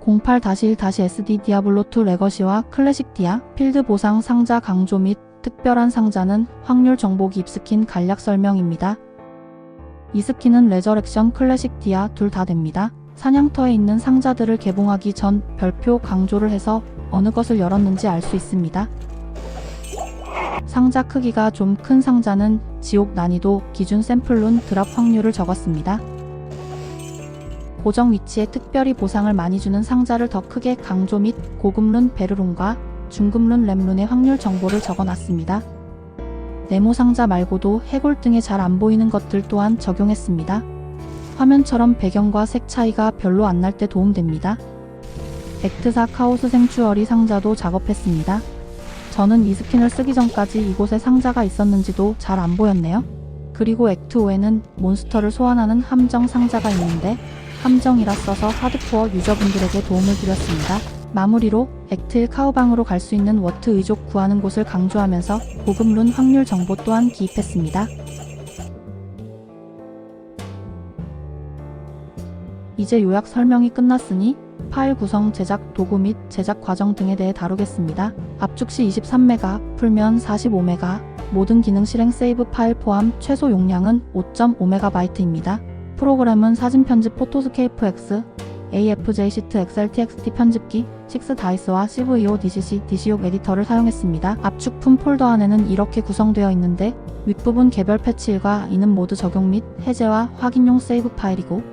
08-1-SD 디아블로2 레거시와 클래식 디아, 필드 보상 상자 강조 및 특별한 상자는 확률 정보 기입 스킨 간략 설명입니다. 이 스킨은 레저렉션, 클래식 디아 둘 다 됩니다. 사냥터에 있는 상자들을 개봉하기 전 별표 강조를 해서 어느 것을 열었는지 알 수 있습니다. 상자 크기가 좀 큰 상자는 지옥 난이도 기준 샘플룬 드랍 확률을 적었습니다. 고정 위치에 특별히 보상을 많이 주는 상자를 더 크게 강조 및 고급룬 베르룬과 중급룬 램룬의 확률 정보를 적어놨습니다. 네모 상자 말고도 해골 등에 잘 안 보이는 것들 또한 적용했습니다. 화면처럼 배경과 색 차이가 별로 안 날 때 도움됩니다. 액트4 카오스 생추어리 상자도 작업했습니다. 저는 이 스킨을 쓰기 전까지 이곳에 상자가 있었는지도 잘 안 보였네요. 그리고 액트5에는 몬스터를 소환하는 함정 상자가 있는데 함정이라 써서 하드코어 유저분들에게 도움을 드렸습니다. 마무리로 액트1 카우방으로 갈 수 있는 워트 의족 구하는 곳을 강조하면서 고급 룬 확률 정보 또한 기입했습니다. 이제 요약 설명이 끝났으니 파일 구성, 제작 도구 및 제작 과정 등에 대해 다루겠습니다. 압축 시 23메가, 풀면 45메가, 모든 기능 실행 세이브 파일 포함 최소 용량은 5.5MB입니다. 프로그램은 사진 편집 포토스케이프 X, AFJ 시트 엑셀 TXT 편집기, 6다이스와 CVO DCC, DC욕 에디터를 사용했습니다. 압축품 폴더 안에는 이렇게 구성되어 있는데 윗부분 개별 패치일과 이는 모드 적용 및 해제와 확인용 세이브 파일이고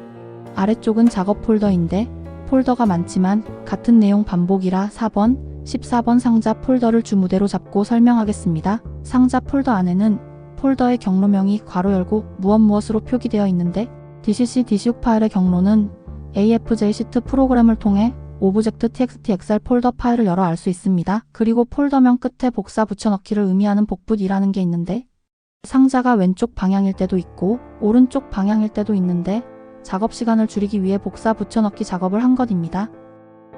아래쪽은 작업 폴더인데 폴더가 많지만 같은 내용 반복이라 4번, 14번 상자 폴더를 주무대로 잡고 설명하겠습니다. 상자 폴더 안에는 폴더의 경로명이 괄호 열고 무엇무엇으로 표기되어 있는데 DCC DC욕 파일의 경로는 AFJ 시트 프로그램을 통해 오브젝트 TXT 엑셀 폴더 파일을 열어 알 수 있습니다. 그리고 폴더명 끝에 복사 붙여넣기를 의미하는 복붙이라는 게 있는데 상자가 왼쪽 방향일 때도 있고 오른쪽 방향일 때도 있는데 작업 시간을 줄이기 위해 복사 붙여넣기 작업을 한 것입니다.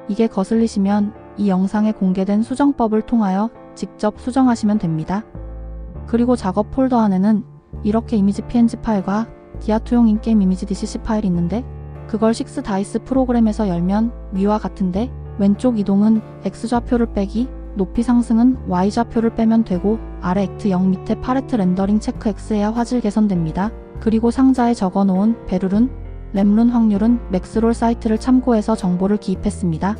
이게 거슬리시면 이 영상에 공개된 수정법을 통하여 직접 수정하시면 됩니다. 그리고 작업 폴더 안에는 이렇게 이미지 PNG 파일과 디아2용 인게임 이미지 DCC 파일이 있는데 그걸 6다이스 프로그램에서 열면 위와 같은데 왼쪽 이동은 X좌표를 빼기, 높이 상승은 Y좌표를 빼면 되고 아래 액트 0 밑에 팔레트 렌더링 체크 X해야 화질 개선됩니다. 그리고 상자에 적어놓은 베르룬, 램룬 확률은 맥스롤 사이트를 참고해서 정보를 기입했습니다.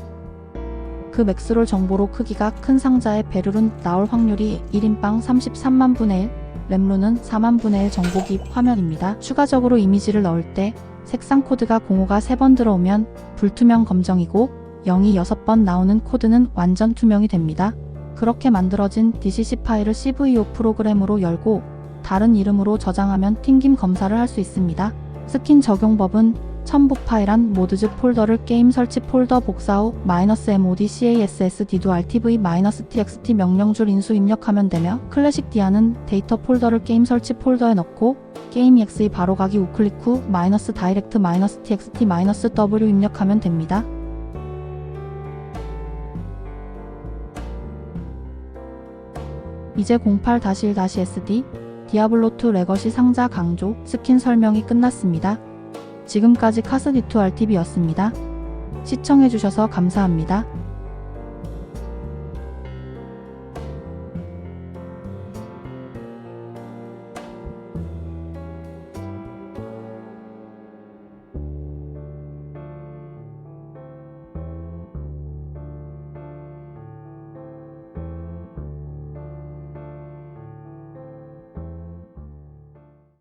그 맥스롤 정보로 크기가 큰 상자의 베르룬 나올 확률이 1인빵 33만 분의 1, 램룬은 4만 분의 1 정보 기입 화면입니다. 추가적으로 이미지를 넣을 때 색상 코드가 05가 3번 들어오면 불투명 검정이고 0이 6번 나오는 코드는 완전 투명이 됩니다. 그렇게 만들어진 DCC 파일을 CVO 프로그램으로 열고 다른 이름으로 저장하면 튕김 검사를 할 수 있습니다. 스킨 적용법은 첨부 파일한 모드즈 폴더를 게임 설치 폴더 복사 후 -mod cassd rtv-txt 명령줄 인수 입력하면 되며 클래식 디아는 데이터 폴더를 게임 설치 폴더에 넣고 게임 exe 바로 가기 우클릭 후 -direct -txt -w 입력하면 됩니다. 이제 08-1-SD 디아블로2 레거시 상자 강조 스킨 설명이 끝났습니다. 지금까지 카스디2RTV였습니다. 시청해주셔서 감사합니다.